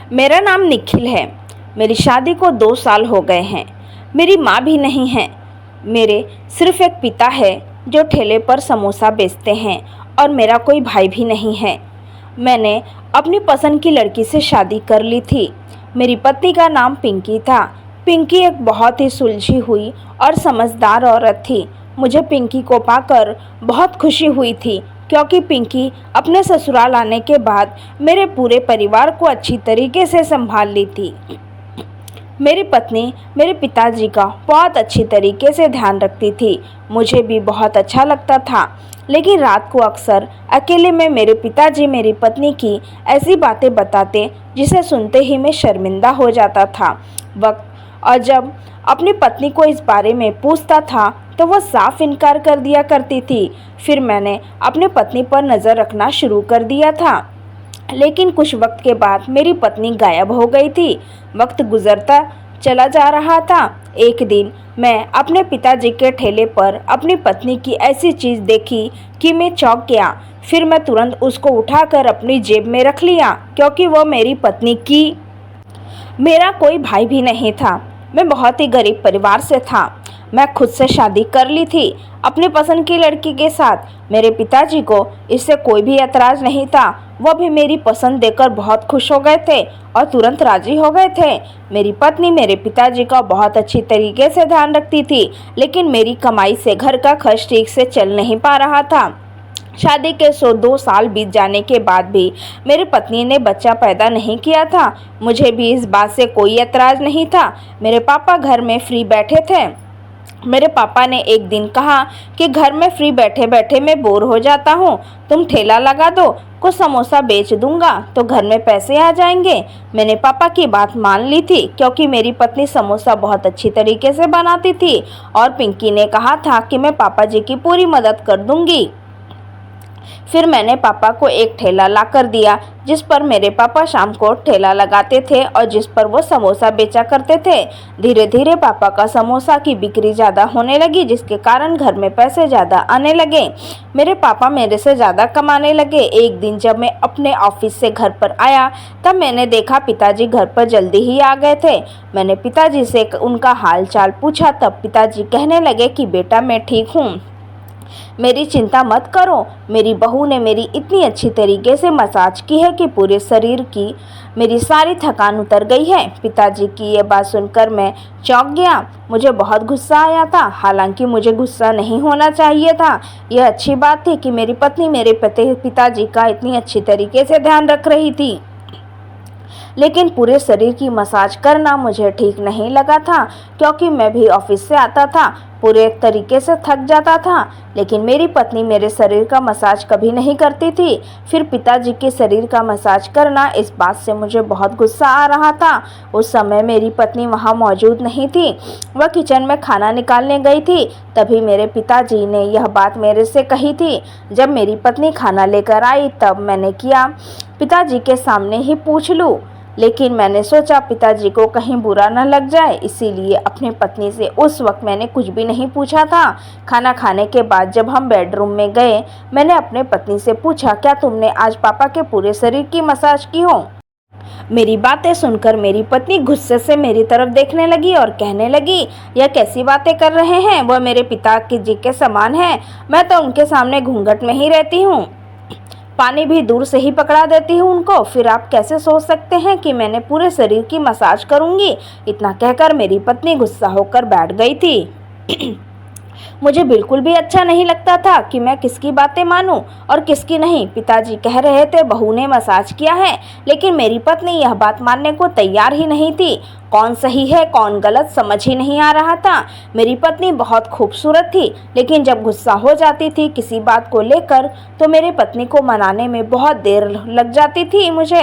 मेरा नाम निखिल है। मेरी शादी को 2 साल हो गए हैं। मेरी माँ भी नहीं है। मेरे सिर्फ एक पिता है जो ठेले पर समोसा बेचते हैं और मेरा कोई भाई भी नहीं है। मैंने अपनी पसंद की लड़की से शादी कर ली थी। मेरी पत्नी का नाम पिंकी था। पिंकी एक बहुत ही सुलझी हुई और समझदार औरत थी। मुझे पिंकी को पाकर बहुत खुशी हुई थी क्योंकि पिंकी अपने ससुराल आने के बाद मेरे पूरे परिवार को अच्छी तरीके से संभाल ली थी। मेरी पत्नी मेरे पिताजी का बहुत अच्छी तरीके से ध्यान रखती थी। मुझे भी बहुत अच्छा लगता था, लेकिन रात को अक्सर अकेले में मेरे पिताजी मेरी पत्नी की ऐसी बातें बताते जिसे सुनते ही मैं शर्मिंदा हो जाता था। और जब अपनी पत्नी को इस बारे में पूछता था तो वह साफ इनकार कर दिया करती थी। फिर मैंने अपनी पत्नी पर नज़र रखना शुरू कर दिया था, लेकिन कुछ वक्त के बाद मेरी पत्नी गायब हो गई थी। वक्त गुजरता चला जा रहा था। एक दिन मैं अपने पिताजी के ठेले पर अपनी पत्नी की ऐसी चीज़ देखी कि मैं चौंक गया। फिर मैं तुरंत उसको उठाकर अपनी जेब में रख लिया क्योंकि वह मेरी पत्नी की। मेरा कोई भाई भी नहीं था। मैं बहुत ही गरीब परिवार से था। मैं खुद से शादी कर ली थी अपनी पसंद की लड़की के साथ। मेरे पिताजी को इससे कोई भी एतराज़ नहीं था। वह भी मेरी पसंद देखकर बहुत खुश हो गए थे और तुरंत राजी हो गए थे। मेरी पत्नी मेरे पिताजी का बहुत अच्छी तरीके से ध्यान रखती थी, लेकिन मेरी कमाई से घर का खर्च ठीक से चल नहीं पा रहा था। शादी के 2 साल बीत जाने के बाद भी मेरी पत्नी ने बच्चा पैदा नहीं किया था। मुझे भी इस बात से कोई एतराज़ नहीं था। मेरे पापा घर में फ्री बैठे थे। मेरे पापा ने एक दिन कहा कि घर में फ्री बैठे बैठे मैं बोर हो जाता हूँ, तुम ठेला लगा दो, कुछ समोसा बेच दूंगा तो घर में पैसे आ जाएंगे। मैंने पापा की बात मान ली थी क्योंकि मेरी पत्नी समोसा बहुत अच्छी तरीके से बनाती थी और पिंकी ने कहा था कि मैं पापा जी की पूरी मदद कर दूंगी। फिर मैंने पापा को एक ठेला ला कर दिया जिस पर मेरे पापा शाम को ठेला लगाते थे और जिस पर वो समोसा बेचा करते थे। धीरे धीरे पापा का समोसा की बिक्री ज़्यादा होने लगी, जिसके कारण घर में पैसे ज़्यादा आने लगे। मेरे पापा मेरे से ज़्यादा कमाने लगे। एक दिन जब मैं अपने ऑफिस से घर पर आया तब मैंने देखा पिताजी घर पर जल्दी ही आ गए थे। मैंने पिताजी से उनका हाल चाल पूछा तब पिताजी कहने लगे कि बेटा मैं ठीक हूँ, मेरी चिंता मत करो। मेरी बहू ने मेरी इतनी अच्छी तरीके से मसाज की है कि पूरे शरीर की मेरी सारी थकान उतर गई है। पिताजी की ये बात सुनकर मैं चौंक गया। मुझे बहुत गुस्सा आया था, हालांकि मुझे गुस्सा नहीं होना चाहिए था। यह अच्छी बात थी कि मेरी पत्नी मेरे पिताजी का इतनी अच्छी तरीके से ध्यान रख रही थी, लेकिन पूरे शरीर की मसाज करना मुझे ठीक नहीं लगा था क्योंकि मैं भी ऑफिस से आता था, पूरे तरीके से थक जाता था, लेकिन मेरी पत्नी मेरे शरीर का मसाज कभी नहीं करती थी। फिर पिताजी के शरीर का मसाज करना, इस बात से मुझे बहुत गुस्सा आ रहा था। उस समय मेरी पत्नी वहाँ मौजूद नहीं थी, वह किचन में खाना निकालने गई थी। तभी मेरे पिताजी ने यह बात मेरे से कही थी। जब मेरी पत्नी खाना लेकर आई तब मैंने किया पिताजी के सामने ही पूछ लूँ, लेकिन मैंने सोचा पिताजी को कहीं बुरा न लग जाए, इसीलिए अपनी पत्नी से उस वक्त मैंने कुछ भी नहीं पूछा था। खाना खाने के बाद जब हम बेडरूम में गए मैंने अपने पत्नी से पूछा, क्या तुमने आज पापा के पूरे शरीर की मसाज की हो? मेरी बातें सुनकर मेरी पत्नी गुस्से से मेरी तरफ देखने लगी और कहने लगी, यह कैसी बातें कर रहे हैं, वह मेरे पिता जी के समान है, मैं तो उनके सामने घूंघट में ही रहती हूँ, पानी भी दूर से ही पकड़ा देती हूँ उनको, फिर आप कैसे सोच सकते हैं कि मैंने पूरे शरीर की मसाज करूँगी? इतना कहकर मेरी पत्नी गुस्सा होकर बैठ गई थी। मुझे बिल्कुल भी अच्छा नहीं लगता था कि मैं किसकी बातें मानूं और किसकी नहीं। पिताजी कह रहे थे बहू ने मसाज किया है, लेकिन मेरी पत्नी यह बात मानने को तैयार ही नहीं थी। कौन सही है कौन गलत समझ ही नहीं आ रहा था। मेरी पत्नी बहुत खूबसूरत थी, लेकिन जब गुस्सा हो जाती थी किसी बात को लेकर तो मेरी पत्नी को मनाने में बहुत देर लग जाती थी मुझे।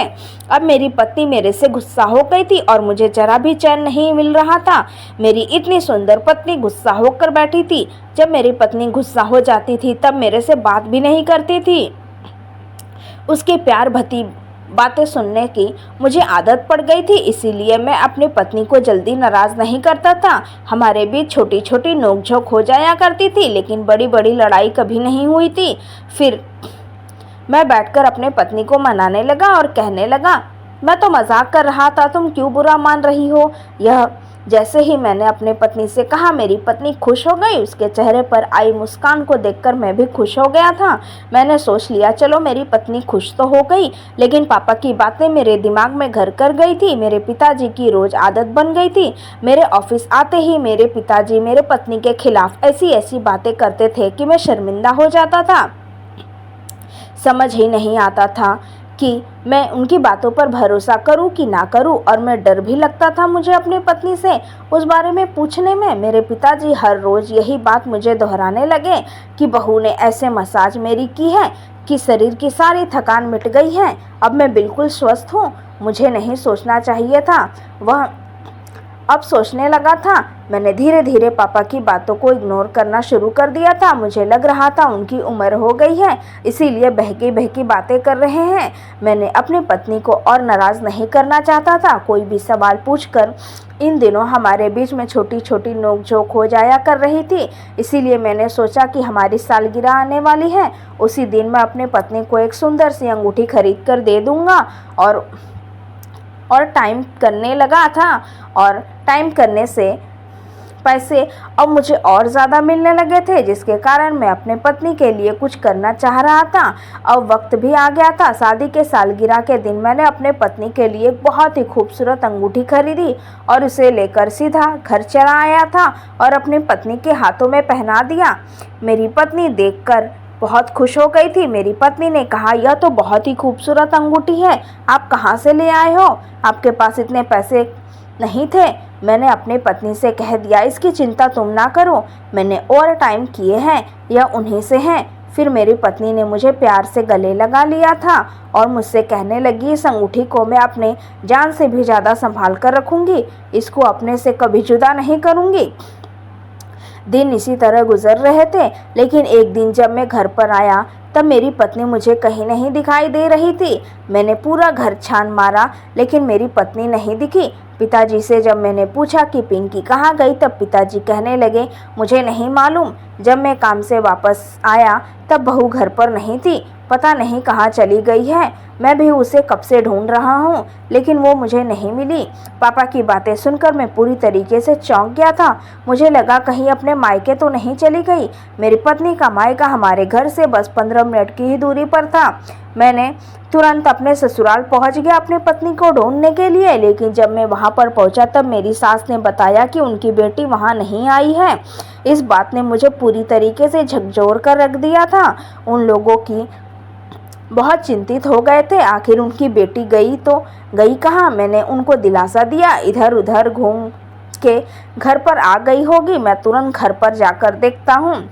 अब मेरी पत्नी मेरे से गुस्सा हो गई थी और मुझे जरा भी चैन नहीं मिल रहा था। मेरी इतनी सुंदर पत्नी गुस्सा होकर बैठी थी। जब मेरी पत्नी गुस्सा हो जाती थी तब मेरे से बात भी नहीं करती थी। उसकी प्यार भरी बातें सुनने की मुझे आदत पड़ गई थी, इसीलिए मैं अपनी पत्नी को जल्दी नाराज़ नहीं करता था। हमारे बीच छोटी छोटी नोकझोंक हो जाया करती थी, लेकिन बड़ी बड़ी लड़ाई कभी नहीं हुई थी। फिर मैं बैठकर अपने पत्नी को मनाने लगा और कहने लगा, मैं तो मजाक कर रहा था, तुम क्यों बुरा मान रही हो? यह जैसे ही मैंने अपने पत्नी से कहा, मेरी पत्नी खुश हो गई। उसके चेहरे पर आई मुस्कान को देखकर मैं भी खुश हो गया था। मैंने सोच लिया, चलो मेरी पत्नी खुश तो हो गई, लेकिन पापा की बातें मेरे दिमाग में घर कर गई थी। मेरे पिताजी की रोज आदत बन गई थी। मेरे ऑफिस आते ही मेरे पिताजी मेरे पत्नी के खिलाफ ऐसी ऐसी बातें करते थे कि मैं शर्मिंदा हो जाता था। समझ ही नहीं आता था कि मैं उनकी बातों पर भरोसा करूं कि ना करूं, और मैं डर भी लगता था मुझे अपनी पत्नी से उस बारे में पूछने में। मेरे पिताजी हर रोज़ यही बात मुझे दोहराने लगे कि बहू ने ऐसे मसाज मेरी की है कि शरीर की सारी थकान मिट गई है, अब मैं बिल्कुल स्वस्थ हूँ। मुझे नहीं सोचना चाहिए था, वह अब सोचने लगा था। मैंने धीरे धीरे पापा की बातों को इग्नोर करना शुरू कर दिया था। मुझे लग रहा था उनकी उम्र हो गई है, इसीलिए बहकी बहकी बातें कर रहे हैं। मैंने अपनी पत्नी को और नाराज़ नहीं करना चाहता था। कोई भी सवाल पूछकर इन दिनों हमारे बीच में छोटी छोटी नोकझोंक हो जाया कर रही थी। इसीलिए मैंने सोचा कि हमारी सालगिरह आने वाली है, उसी दिन मैं अपनी पत्नी को एक सुंदर सी अंगूठी खरीद कर दे दूँगा। और टाइम करने लगा था, और टाइम करने से पैसे अब मुझे और ज़्यादा मिलने लगे थे, जिसके कारण मैं अपने पत्नी के लिए कुछ करना चाह रहा था। अब वक्त भी आ गया था। शादी के सालगिरह के दिन मैंने अपने पत्नी के लिए एक बहुत ही खूबसूरत अंगूठी खरीदी और उसे लेकर सीधा घर चला आया था और अपनी पत्नी के हाथों में पहना दिया। मेरी पत्नी देखकर बहुत खुश हो गई थी। मेरी पत्नी ने कहा, यह तो बहुत ही खूबसूरत अंगूठी है, आप कहाँ से ले आए हो? आपके पास इतने पैसे नहीं थे। मैंने अपनी पत्नी से कह दिया, इसकी चिंता तुम ना करो, मैंने और टाइम किए हैं, यह उन्हीं से हैं। फिर मेरी पत्नी ने मुझे प्यार से गले लगा लिया था और मुझसे कहने लगी, इस अंगूठी को मैं अपने जान से भी ज़्यादा संभाल कर रखूँगी, इसको अपने से कभी जुदा नहीं करूँगी। दिन इसी तरह गुजर रहे थे, लेकिन एक दिन जब मैं घर पर आया तब मेरी पत्नी मुझे कहीं नहीं दिखाई दे रही थी। मैंने पूरा घर छान मारा, लेकिन मेरी पत्नी नहीं दिखी। पिताजी से जब मैंने पूछा कि पिंकी कहाँ गई, तब पिताजी कहने लगे, मुझे नहीं मालूम। जब मैं काम से वापस आया तब बहू घर पर नहीं थी, पता नहीं कहाँ चली गई है। मैं भी उसे कब से ढूंढ रहा हूँ, लेकिन वो मुझे नहीं मिली। पापा की बातें सुनकर मैं पूरी तरीके से चौंक गया था। मुझे लगा कहीं अपने मायके तो नहीं चली गई। मेरी पत्नी का मायका हमारे घर से बस 15 मिनट की ही दूरी पर था। मैंने तुरंत अपने ससुराल पहुंच गया अपनी पत्नी को ढूंढने के लिए, लेकिन जब मैं वहां पर पहुंचा तब मेरी सास ने बताया कि उनकी बेटी वहां नहीं आई है। इस बात ने मुझे पूरी तरीके से झकझोर कर रख दिया था। उन लोगों की बहुत चिंतित हो गए थे, आखिर उनकी बेटी गई तो गई कहाँ। मैंने उनको दिलासा दिया, इधर उधर घूम के घर पर आ गई होगी, मैं तुरंत घर पर जाकर देखता हूँ।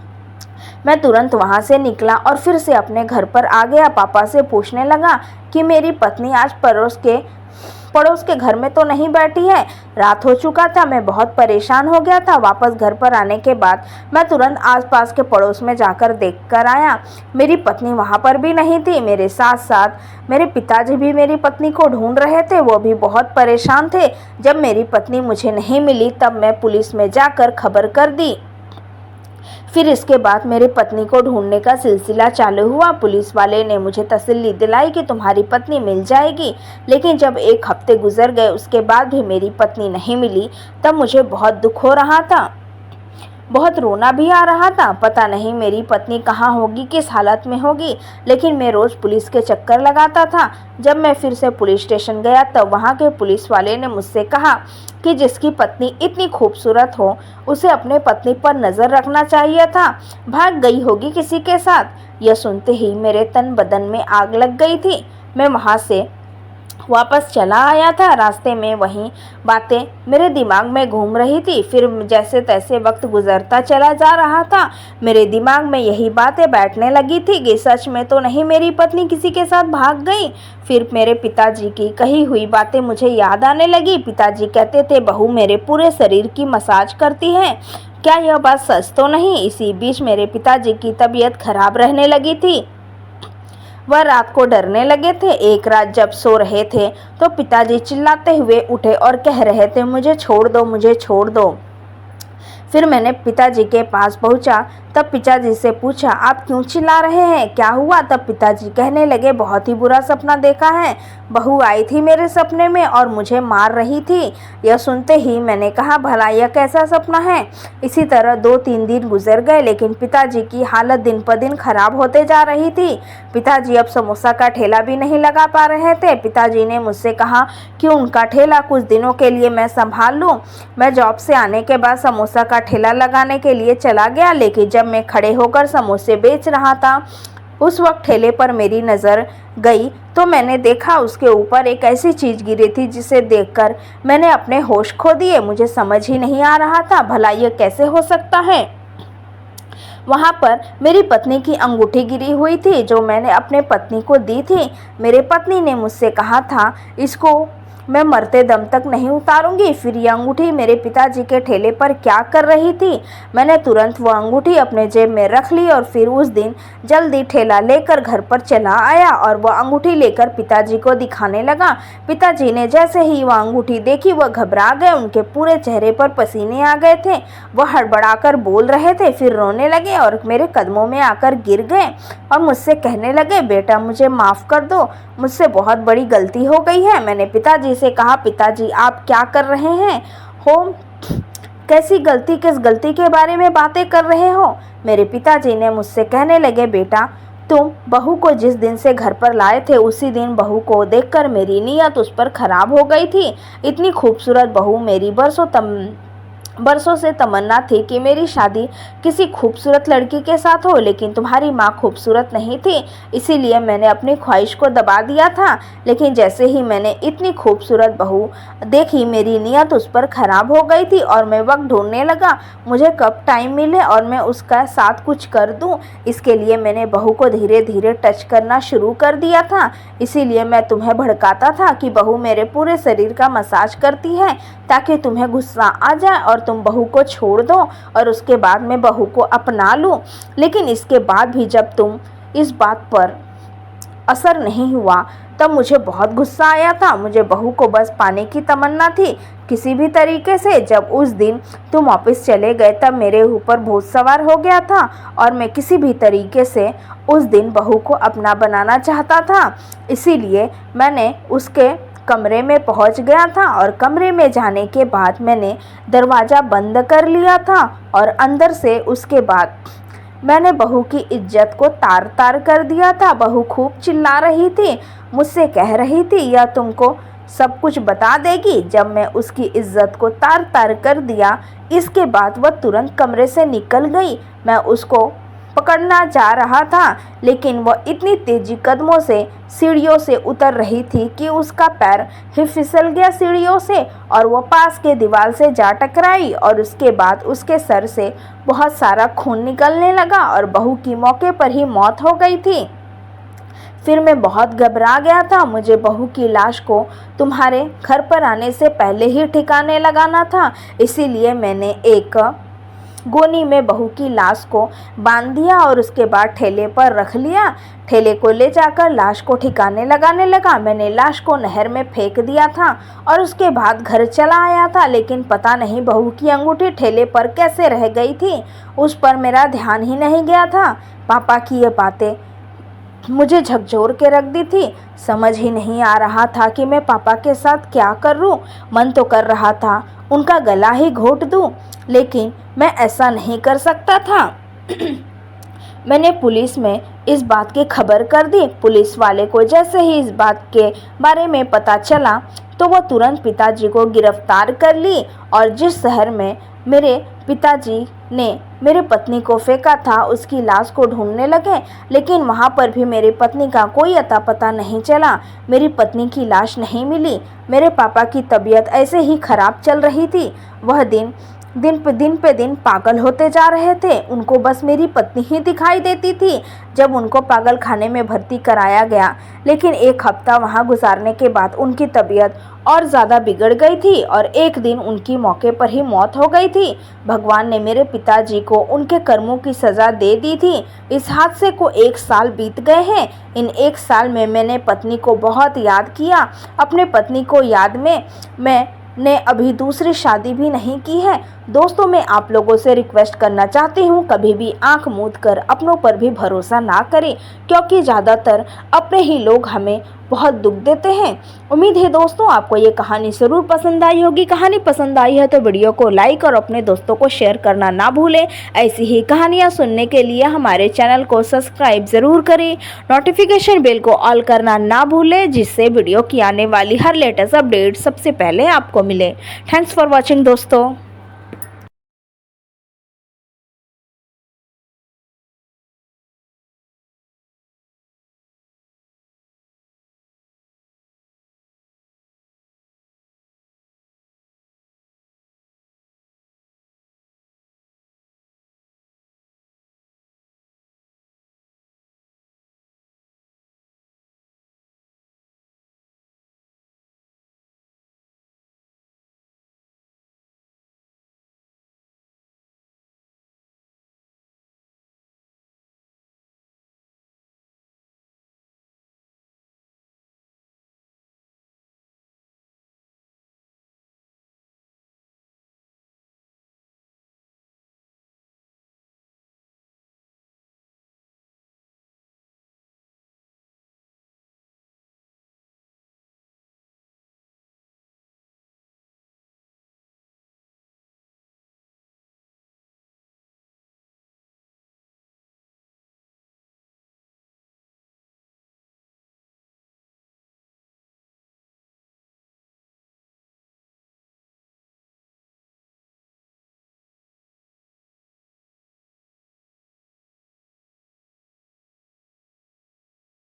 मैं तुरंत वहाँ से निकला और फिर से अपने घर पर आ गया। पापा से पूछने लगा कि मेरी पत्नी आज पड़ोस के घर में तो नहीं बैठी है। रात हो चुका था, मैं बहुत परेशान हो गया था। वापस घर पर आने के बाद मैं तुरंत आसपास के पड़ोस में जाकर देख कर आया। मेरी पत्नी वहाँ पर भी नहीं थी। मेरे साथ साथ मेरे पिताजी भी मेरी पत्नी को ढूंढ रहे थे, वो भी बहुत परेशान थे। जब मेरी पत्नी मुझे नहीं मिली तब मैं पुलिस में जाकर खबर कर दी। फिर इसके बाद मेरी पत्नी को ढूंढने का सिलसिला चालू हुआ। पुलिस वाले ने मुझे तसल्ली दिलाई कि तुम्हारी पत्नी मिल जाएगी, लेकिन जब 1 हफ्ते गुजर गए उसके बाद भी मेरी पत्नी नहीं मिली, तब मुझे बहुत दुख हो रहा था, बहुत रोना भी आ रहा था। पता नहीं मेरी पत्नी कहाँ होगी, किस हालत में होगी, लेकिन मैं रोज़ पुलिस के चक्कर लगाता था। जब मैं फिर से पुलिस स्टेशन गया तब वहाँ के पुलिस वाले ने मुझसे कहा कि जिसकी पत्नी इतनी खूबसूरत हो उसे अपने पत्नी पर नज़र रखना चाहिए था, भाग गई होगी किसी के साथ। यह सुनते ही मेरे तन बदन में आग लग गई थी। मैं वहाँ से वापस चला आया था। रास्ते में वही बातें मेरे दिमाग में घूम रही थी। फिर जैसे तैसे वक्त गुजरता चला जा रहा था, मेरे दिमाग में यही बातें बैठने लगी थी कि सच में तो नहीं मेरी पत्नी किसी के साथ भाग गई। फिर मेरे पिताजी की कही हुई बातें मुझे याद आने लगी। पिताजी कहते थे, बहू मेरे पूरे शरीर की मसाज करती है, क्या यह बात सच तो नहीं? इसी बीच मेरे पिताजी की तबीयत खराब रहने लगी थी, वह रात को डरने लगे थे। एक रात जब सो रहे थे तो पिताजी चिल्लाते हुए उठे और कह रहे थे, मुझे छोड़ दो, मुझे छोड़ दो। फिर मैंने पिताजी के पास पहुंचा तब पिताजी से पूछा, आप क्यों चिल्ला रहे हैं, क्या हुआ? तब पिताजी कहने लगे, बहुत ही बुरा सपना देखा है। बहू आई थी मेरे सपने में और मुझे मार रही थी। यह सुनते ही मैंने कहा, भला यह कैसा सपना है? इसी तरह 2-3 दिन गुजर गए, लेकिन पिताजी की हालत दिन पर दिन खराब होते जा रही थी। पिताजी अब समोसा का ठेला भी नहीं लगा पा रहे थे। पिताजी ने मुझसे कहा कि उनका ठेला कुछ दिनों के लिए मैं संभाल लूं। मैं जॉब से आने के बाद समोसा का ठेला लगाने के लिए चला गया, लेकिन जब मैं खड़े होकर समोसे बेच रहा था, उस वक्त ठेले पर मेरी नज़र गई तो मैंने देखा उसके ऊपर एक ऐसी चीज़ गिरी थी जिसे देखकर मैंने अपने होश खो दिए। मुझे समझ ही नहीं आ रहा था, भला यह कैसे हो सकता है। वहाँ पर मेरी पत्नी की अंगूठी गिरी हुई थी जो मैंने अपने पत्नी को दी थी। मेरे पत्नी ने मुझसे कहा था, इसको मैं मरते दम तक नहीं उतारूंगी। फिर यह अंगूठी मेरे पिताजी के ठेले पर क्या कर रही थी? मैंने तुरंत वह अंगूठी अपने जेब में रख ली और फिर उस दिन जल्दी ठेला लेकर घर पर चला आया और वह अंगूठी लेकर पिताजी को दिखाने लगा। पिताजी ने जैसे ही वह अंगूठी देखी वह घबरा गए, उनके पूरे चेहरे पर पसीने आ गए थे। वह हड़बड़ाकर बोल रहे थे, फिर रोने लगे और मेरे कदमों में आकर गिर गए और मुझसे कहने लगे, बेटा मुझे माफ़ कर दो, मुझसे बहुत बड़ी गलती हो गई है। मैंने पिताजी से कहा, पिताजी आप क्या कर रहे हैं हो? कैसी गलती, किस गलती के बारे में बातें कर रहे हो? मेरे पिताजी ने मुझसे कहने लगे, बेटा तुम बहू को जिस दिन से घर पर लाए थे उसी दिन बहू को देखकर मेरी नीयत उस पर खराब हो गई थी। इतनी खूबसूरत बहू मेरी बरसों से तमन्ना थी कि मेरी शादी किसी खूबसूरत लड़की के साथ हो, लेकिन तुम्हारी माँ खूबसूरत नहीं थी, इसीलिए मैंने अपनी ख्वाहिश को दबा दिया था। लेकिन जैसे ही मैंने इतनी खूबसूरत बहू देखी मेरी नीयत उस पर खराब हो गई थी और मैं वक्त ढूंढने लगा मुझे कब टाइम मिले और मैं उसका साथ कुछ कर दूं। इसके लिए मैंने बहू को धीरे धीरे टच करना शुरू कर दिया था। इसीलिए मैं तुम्हें भड़काता था कि बहू मेरे पूरे शरीर का मसाज करती है ताकि तुम्हें गुस्सा आ जाए और तुम बहू को छोड़ दो और उसके बाद मैं बहू को अपना लूं। लेकिन इसके बाद भी जब तुम इस बात पर असर नहीं हुआ तब मुझे बहुत गुस्सा आया था। मुझे बहू को बस पाने की तमन्ना थी किसी भी तरीके से। जब उस दिन तुम ऑफिस चले गए तब मेरे ऊपर भूत सवार हो गया था और मैं किसी भी तरीके से उस दिन बहू को अपना बनाना चाहता था। इसीलिए मैंने उसके कमरे में पहुंच गया था और कमरे में जाने के बाद मैंने दरवाज़ा बंद कर लिया था और अंदर से उसके बाद मैंने बहू की इज्जत को तार तार कर दिया था। बहू खूब चिल्ला रही थी, मुझसे कह रही थी यह तुमको सब कुछ बता देगी। जब मैं उसकी इज्जत को तार तार कर दिया इसके बाद वह तुरंत कमरे से निकल गई। मैं उसको पकड़ना जा रहा था लेकिन वह इतनी तेजी कदमों से सीढ़ियों से उतर रही थी कि उसका पैर ही फिसल गया सीढ़ियों से और वह पास के दीवार से जा टकराई और उसके बाद उसके सर से बहुत सारा खून निकलने लगा और बहू की मौके पर ही मौत हो गई थी। फिर मैं बहुत घबरा गया था। मुझे बहू की लाश को तुम्हारे घर पर आने से पहले ही ठिकाने लगाना था, इसीलिए मैंने एक गोनी में बहू की लाश को बांध दिया और उसके बाद ठेले पर रख लिया। ठेले को ले जाकर लाश को ठिकाने लगाने लगा। मैंने लाश को नहर में फेंक दिया था और उसके बाद घर चला आया था, लेकिन पता नहीं बहू की अंगूठी ठेले पर कैसे रह गई थी, उस पर मेरा ध्यान ही नहीं गया था। पापा की ये बातें मुझे झकझोर के रख दी थी। समझ ही नहीं आ रहा था कि मैं पापा के साथ क्या करूं। मन तो कर रहा था उनका गला ही घोंट दूं, लेकिन मैं ऐसा नहीं कर सकता था। मैंने पुलिस में इस बात की खबर कर दी। पुलिस वाले को जैसे ही इस बात के बारे में पता चला तो वह तुरंत पिताजी को गिरफ्तार कर ली और जिस शहर में मेरे पिताजी ने मेरे पत्नी को फेंका था उसकी लाश को ढूंढने लगे, लेकिन वहाँ पर भी मेरी पत्नी का कोई अता पता नहीं चला। मेरी पत्नी की लाश नहीं मिली। मेरे पापा की तबीयत ऐसे ही खराब चल रही थी। वह दिन पे दिन पागल होते जा रहे थे। उनको बस मेरी पत्नी ही दिखाई देती थी। जब उनको पागल खाने में भर्ती कराया गया, लेकिन एक हफ्ता वहां गुजारने के बाद उनकी तबीयत और ज़्यादा बिगड़ गई थी और एक दिन उनकी मौके पर ही मौत हो गई थी। भगवान ने मेरे पिताजी को उनके कर्मों की सज़ा दे दी थी। इस हादसे को 1 साल बीत गए हैं। इन 1 साल में मैंने पत्नी को बहुत याद किया। अपने पत्नी को याद में मैंने अभी दूसरी शादी भी नहीं की है। दोस्तों, मैं आप लोगों से रिक्वेस्ट करना चाहती हूँ, कभी भी आंख मूंद कर अपनों पर भी भरोसा ना करें, क्योंकि ज़्यादातर अपने ही लोग हमें बहुत दुख देते हैं। उम्मीद है दोस्तों आपको ये कहानी ज़रूर पसंद आई होगी। कहानी पसंद आई है तो वीडियो को लाइक और अपने दोस्तों को शेयर करना ना भूलें। ऐसी ही कहानियाँ सुनने के लिए हमारे चैनल को सब्सक्राइब ज़रूर करें। नोटिफिकेशन बेल को ऑल करना ना भूलें, जिससे वीडियो की आने वाली हर लेटेस्ट अपडेट सबसे पहले आपको मिले। थैंक्स फॉर वॉचिंग दोस्तों।